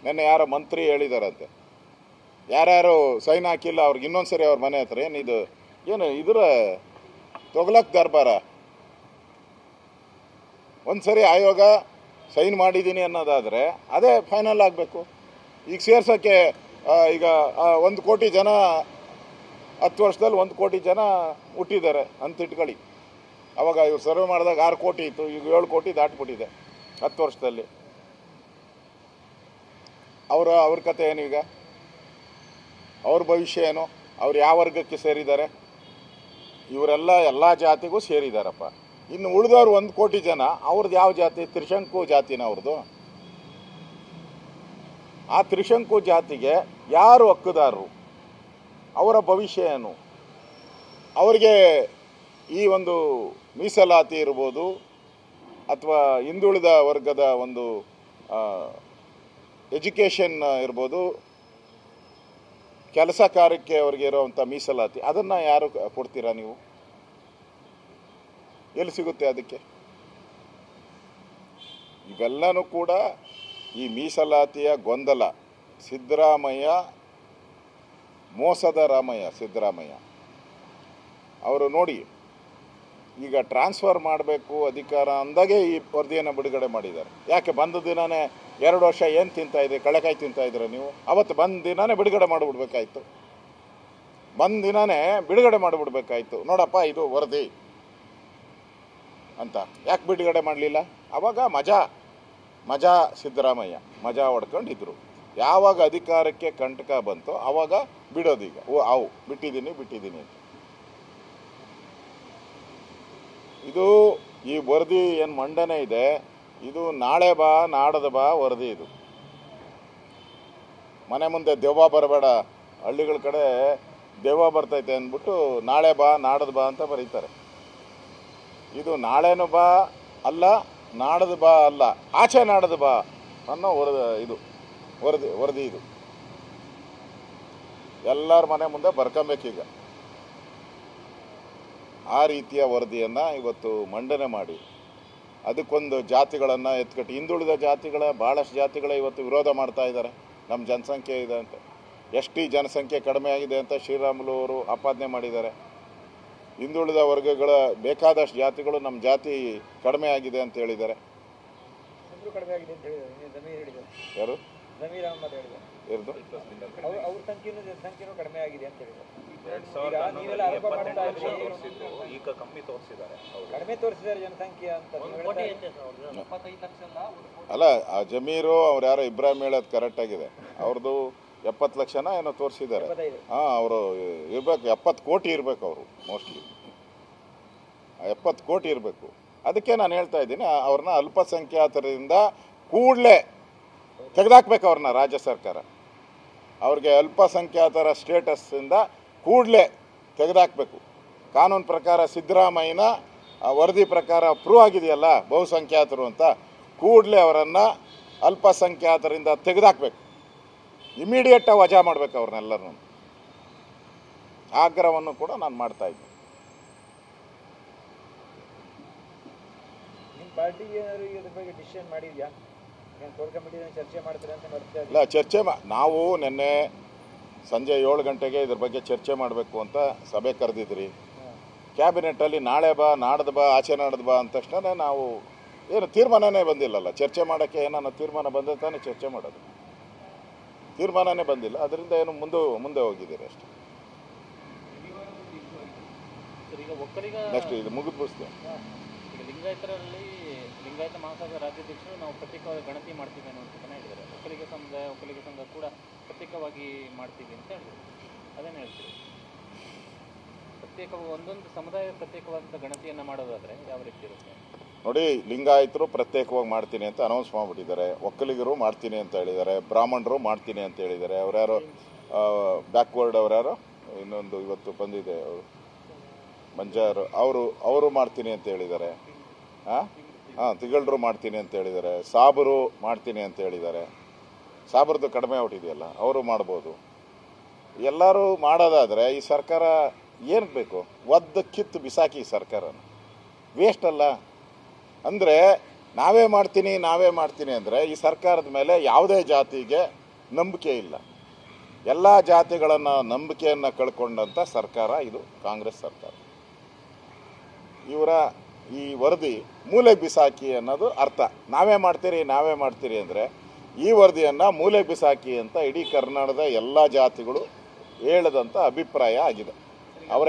ನೆನ್ನೆ ಯಾರೋ ಮಂತ್ರಿ ಹೇಳಿದಾರಂತೆ, ಯಾರ್ಯಾರು ಸೈನ್ ಹಾಕಿಲ್ಲ ಅವ್ರಿಗೆ ಇನ್ನೊಂದ್ಸರಿ ಅವ್ರ ಮನೆ ಹತ್ರ ಏನು ಇದರ ತೊಗಲಕ್ ದರ್ಬಾರ. ಒಂದ್ಸರಿ ಆಯೋಗ ಸೈನ್ ಮಾಡಿದ್ದೀನಿ ಅನ್ನೋದಾದರೆ ಅದೇ ಫೈನಲ್ ಆಗಬೇಕು. ಈಗ ಸೇರ್ಸೋಕ್ಕೆ ಈಗ 1 ಕೋಟಿ ಜನ 10 ವರ್ಷದಲ್ಲಿ 1 ಕೋಟಿ ಜನ ಹುಟ್ಟಿದ್ದಾರೆ ಅಂತ ಇಟ್ಕೊಳ್ಳಿ. ಅವಾಗ ಇವ್ರು ಸರ್ವೆ ಮಾಡಿದಾಗ 6 ಕೋಟಿ ಇತ್ತು, ಈಗ 7 ಕೋಟಿ ದಾಟ್ಬಿಟ್ಟಿದೆ 10 ವರ್ಷದಲ್ಲಿ. ಅವ್ರ ಕತೆ ಏನು, ಈಗ ಅವ್ರ ಭವಿಷ್ಯ ಏನು, ಅವ್ರು ಯಾವ ವರ್ಗಕ್ಕೆ ಸೇರಿದ್ದಾರೆ? ಇವರೆಲ್ಲ ಎಲ್ಲ ಜಾತಿಗೂ ಸೇರಿದಾರಪ್ಪ. ಇನ್ನು ಉಳಿದವ್ರು 1 ಕೋಟಿ ಜನ, ಅವ್ರದ್ದು ಯಾವ ಜಾತಿ? ತ್ರಿಶಂಕು ಜಾತಿನ ಅವ್ರದ್ದು. ಆ ತ್ರಿಶಂಕು ಜಾತಿಗೆ ಯಾರು ಹಕ್ಕುದಾರರು? ಅವರ ಭವಿಷ್ಯ ಏನು? ಅವರಿಗೆ ಈ ಒಂದು ಮೀಸಲಾತಿ ಇರ್ಬೋದು ಅಥವಾ ಹಿಂದುಳಿದ ವರ್ಗದ ಒಂದು ಎಜುಕೇಷನ್ ಇರ್ಬೋದು, ಕೆಲಸ ಕಾರ್ಯಕ್ಕೆ ಅವ್ರಿಗೆ ಇರೋವಂಥ ಮೀಸಲಾತಿ, ಅದನ್ನು ಯಾರು ಕೊಡ್ತೀರಾ ನೀವು? ಎಲ್ಲಿ ಸಿಗುತ್ತೆ ಅದಕ್ಕೆ? ಇವೆಲ್ಲನೂ ಕೂಡ ಈ ಮೀಸಲಾತಿಯ ಗೊಂದಲ. ಸಿದ್ದರಾಮಯ್ಯ ಮೋಸದ ರಾಮಯ್ಯ. ಸಿದ್ದರಾಮಯ್ಯ ಅವರು ನೋಡಿ, ಈಗ ಟ್ರಾನ್ಸ್ಫರ್ ಮಾಡಬೇಕು ಅಧಿಕಾರ ಅಂದಾಗೆ ಈ ವರದಿಯನ್ನು ಬಿಡುಗಡೆ ಮಾಡಿದ್ದಾರೆ. ಯಾಕೆ ಬಂದ ದಿನಾನೇ 2 ವರ್ಷ ಏನು ತಿಂತಾಯಿದ್ರಿ? ಕಳೆಕಾಯಿ ತಿಂತಾಯಿದ್ರೆ ನೀವು. ಅವತ್ತು ಬಂದ ದಿನಾನೇ ಬಿಡುಗಡೆ ಮಾಡಿಬಿಡ್ಬೇಕಾಯ್ತು. ಬಂದ ದಿನಾನೇ ಬಿಡುಗಡೆ ಮಾಡಿಬಿಡ್ಬೇಕಾಯ್ತು. ನೋಡಪ್ಪ ಇದು ವರದಿ ಅಂತ ಯಾಕೆ ಬಿಡುಗಡೆ ಮಾಡಲಿಲ್ಲ? ಆವಾಗ ಮಜಾ ಸಿದ್ದರಾಮಯ್ಯ ಮಜಾ ಹೊಡ್ಕೊಂಡಿದ್ರು. ಯಾವಾಗ ಅಧಿಕಾರಕ್ಕೆ ಕಂಟಕ ಬಂತು ಆವಾಗ ಬಿಡೋದೀಗ. ಅವು ಬಿಟ್ಟಿದ್ದೀನಿ ಅಂತ. ಇದು ಈ ವರದಿ ಏನು ಮಂಡನೆ ಇದೆ, ಇದು ನಾಳೆ ಬಾ ನಾಡದ ಬಾ ವರದಿ. ಇದು ಮನೆ ಮುಂದೆ ದೆವ್ವ ಬರಬೇಡ, ಹಳ್ಳಿಗಳ ಕಡೆ ದೆವ್ವ ಬರ್ತೈತೆ ಅಂದ್ಬಿಟ್ಟು ನಾಳೆ ಬಾ ನಾಡದ ಬಾ ಅಂತ ಬರೀತಾರೆ. ಇದು ನಾಳೆನೂ ಬಾ ಅಲ್ಲ, ನಾಡದ ಬಾ ಅಲ್ಲ, ಆಚೆ ನಾಡದ ಬಾ ಅನ್ನೋ ವರದಿ ಇದು. ಎಲ್ಲರ ಮನೆ ಮುಂದೆ ಬರ್ಕೊಬೇಕೀಗ. ಆ ರೀತಿಯ ವರದಿಯನ್ನು ಇವತ್ತು ಮಂಡನೆ ಮಾಡಿ ಅದಕ್ಕೊಂದು ಜಾತಿಗಳನ್ನು ಎತ್ಕಟ್ಟಿ, ಹಿಂದುಳಿದ ಜಾತಿಗಳ ಭಾಳಷ್ಟು ಜಾತಿಗಳ ಇವತ್ತು ವಿರೋಧ ಮಾಡ್ತಾ ಇದ್ದಾರೆ. ನಮ್ಮ ಜನಸಂಖ್ಯೆ ಇದೆ ಅಂತ, ಎಸ್ ಟಿ ಜನಸಂಖ್ಯೆ ಕಡಿಮೆ ಆಗಿದೆ ಅಂತ ಶ್ರೀರಾಮುಲು ಅವರು ಆಪಾದನೆ ಮಾಡಿದ್ದಾರೆ. ಹಿಂದುಳಿದ ವರ್ಗಗಳ ಬೇಕಾದಷ್ಟು ಜಾತಿಗಳು ನಮ್ಮ ಜಾತಿ ಕಡಿಮೆ ಆಗಿದೆ ಅಂತ ಹೇಳಿದ್ದಾರೆ. ಯಾರು? ಅಲ್ಲ, ಆ ಜಮೀರು ಅವ್ರು ಯಾರೋ ಇಬ್ರಾಹಿಂ ಹೇಳೋದು ಕರೆಕ್ಟ್ ಆಗಿದೆ. ಅವ್ರದ್ದು 70 ಲಕ್ಷನ ಏನೋ ತೋರಿಸಿದ್ದಾರೆ. ಅವರು ಇರ್ಬೇಕು, 70 ಕೋಟಿ ಇರಬೇಕು ಅವರು. ಮೋಸ್ಟ್ಲಿ 70 ಕೋಟಿ ಇರಬೇಕು. ಅದಕ್ಕೆ ನಾನು ಹೇಳ್ತಾ ಇದ್ದೀನಿ, ಅವ್ರನ್ನ ಅಲ್ಪಸಂಖ್ಯಾತರಿಂದ ಕೂಡಲೇ ತೆಗೆದಾಕ್ಬೇಕು ಅವ್ರನ್ನ ರಾಜ್ಯ ಸರ್ಕಾರ. ಅವ್ರಿಗೆ ಅಲ್ಪಸಂಖ್ಯಾತರ ಸ್ಟೇಟಸ್ಸಿಂದ ಕೂಡಲೇ ತೆಗೆದಾಕಬೇಕು. ಕಾನೂನು ಪ್ರಕಾರ ಸಿದ್ದರಾಮಯ್ಯನ ವರದಿ ಪ್ರಕಾರ ಪ್ರೂವ್ ಆಗಿದೆಯಲ್ಲ ಬಹುಸಂಖ್ಯಾತರು ಅಂತ, ಕೂಡಲೇ ಅವರನ್ನು ಅಲ್ಪಸಂಖ್ಯಾತರಿಂದ ತೆಗೆದಾಕಬೇಕು. ಇಮಿಡಿಯೇಟಾಗಿ ವಜಾ ಮಾಡಬೇಕು ಅವ್ರನ್ನೆಲ್ಲರೂ. ಆಗ್ರಹವನ್ನು ಕೂಡ ನಾನು ಮಾಡ್ತಾ ಇದ್ದೀನಿ. ಇಲ್ಲ, ನಾವು ನಿನ್ನೆ ಸಂಜೆ 7 ಗಂಟೆಗೆ ಇದ್ರ ಬಗ್ಗೆ ಚರ್ಚೆ ಮಾಡಬೇಕು ಅಂತ ಸಭೆ ಕರೆದಿದ್ರಿ. ಕ್ಯಾಬಿನೆಟ್ಟಲ್ಲಿ ನಾಳೆ ಬಾ ನಾಡ್ದು ಬಾ ಆಚೆ ನಾಡ್ದು ಬಾ ಅಂದ ತಕ್ಷಣ ನಾವು ಏನು ತೀರ್ಮಾನನೇ ಬಂದಿಲ್ಲಲ್ಲ. ಚರ್ಚೆ ಮಾಡೋಕ್ಕೆ ಏನಾನ ತೀರ್ಮಾನ ಬಂದ ತಾನೇ ಚರ್ಚೆ ಮಾಡೋದು. ತೀರ್ಮಾನನೇ ಬಂದಿಲ್ಲ, ಅದರಿಂದ ಏನು ಮುಂದೆ ಹೋಗಿದ್ದೀರಿ ಅಷ್ಟೇ. ನೆಕ್ಸ್ಟ್ ಇದು ಮುಗಿದ್ಬಿಡ್ತೇವೆ. ಲಿಂಗಾಯತ ಮಹಾಸಭಾ ರಾಜ್ಯಾಧ್ಯಕ್ಷರು ನಾವು ಪ್ರತ್ಯೇಕವಾಗಿ ಗಣತಿ ಮಾಡ್ತೀವಿ ಅನ್ನುವಂಥ ಹೇಳಿದ್ದಾರೆ. ಒಕ್ಕಲಿಗ ಸಂಘ ಕೂಡ ಪ್ರತ್ಯೇಕವಾಗಿ ಮಾಡ್ತೀವಿ ಅಂತ ಹೇಳಿದ್ರು. ಅದೇನು ಹೇಳ್ತೀವಿ? ಒಂದೊಂದು ಸಮುದಾಯ ಪ್ರತ್ಯೇಕವಾದಂಥ ಗಣತಿಯನ್ನು ಮಾಡೋದಾದ್ರೆ ಯಾವ ರೀತಿ ಇರುತ್ತೆ ನೋಡಿ? ಲಿಂಗಾಯತರು ಪ್ರತ್ಯೇಕವಾಗಿ ಮಾಡ್ತೀನಿ ಅಂತ ಅನೌನ್ಸ್ ಮಾಡಿಬಿಟ್ಟಿದ್ದಾರೆ. ಒಕ್ಕಲಿಗರು ಮಾಡ್ತೀನಿ ಅಂತ ಹೇಳಿದ್ದಾರೆ. ಬ್ರಾಹ್ಮಣರು ಮಾಡ್ತೀನಿ ಅಂತ ಹೇಳಿದ್ದಾರೆ. ಅವ್ರ್ಯಾರೋ ಬ್ಯಾಕ್ವರ್ಡ್ ಅವ್ರ್ಯಾರೋ ಇನ್ನೊಂದು ಇವತ್ತು ಬಂದಿದೆ ಮಂಜಾರು, ಅವರು ಮಾಡ್ತೀನಿ ಅಂತ ಹೇಳಿದ್ದಾರೆ. ತಿಗಳರು ಮಾಡ್ತೀನಿ ಅಂತ ಹೇಳಿದ್ದಾರೆ. ಸಾಬರು ಮಾಡ್ತೀನಿ ಅಂತ ಹೇಳಿದ್ದಾರೆ. ಸಾಬರ್ದು ಕಡಿಮೆ ಹೊಟ್ಟಿದೆಯಲ್ಲ, ಅವರು ಮಾಡ್ಬೋದು. ಎಲ್ಲರೂ ಮಾಡೋದಾದರೆ ಈ ಸರ್ಕಾರ ಏನಕ್ಕೆ ಬೇಕು? ಕಿತ್ತು ಬಿಸಾಕಿ ಈ ಸರ್ಕಾರನ ವೇಸ್ಟ್ ಅಲ್ಲ. ಅಂದರೆ ನಾವೇ ಮಾಡ್ತೀನಿ ಅಂದರೆ ಈ ಸರ್ಕಾರದ ಮೇಲೆ ಯಾವುದೇ ಜಾತಿಗೆ ನಂಬಿಕೆ ಇಲ್ಲ. ಎಲ್ಲ ಜಾತಿಗಳನ್ನು ನಂಬಿಕೆಯನ್ನು ಕಳ್ಕೊಂಡಂಥ ಸರ್ಕಾರ ಇದು ಕಾಂಗ್ರೆಸ್ ಸರ್ಕಾರ. ಇವರ ಈ ವರದಿ ಮೂಲೆ ಬಿಸಾಕಿ ಅನ್ನೋದು ಅರ್ಥ. ನಾವೇ ಮಾಡ್ತೀರಿ ಅಂದರೆ ಈ ವರದಿಯನ್ನು ಮೂಲೆ ಬಿಸಾಕಿ ಅಂತ ಇಡೀ ಕರ್ನಾಟಕದ ಎಲ್ಲ ಜಾತಿಗಳು ಹೇಳದಂಥ ಅಭಿಪ್ರಾಯ ಆಗಿದೆ. ಅವರ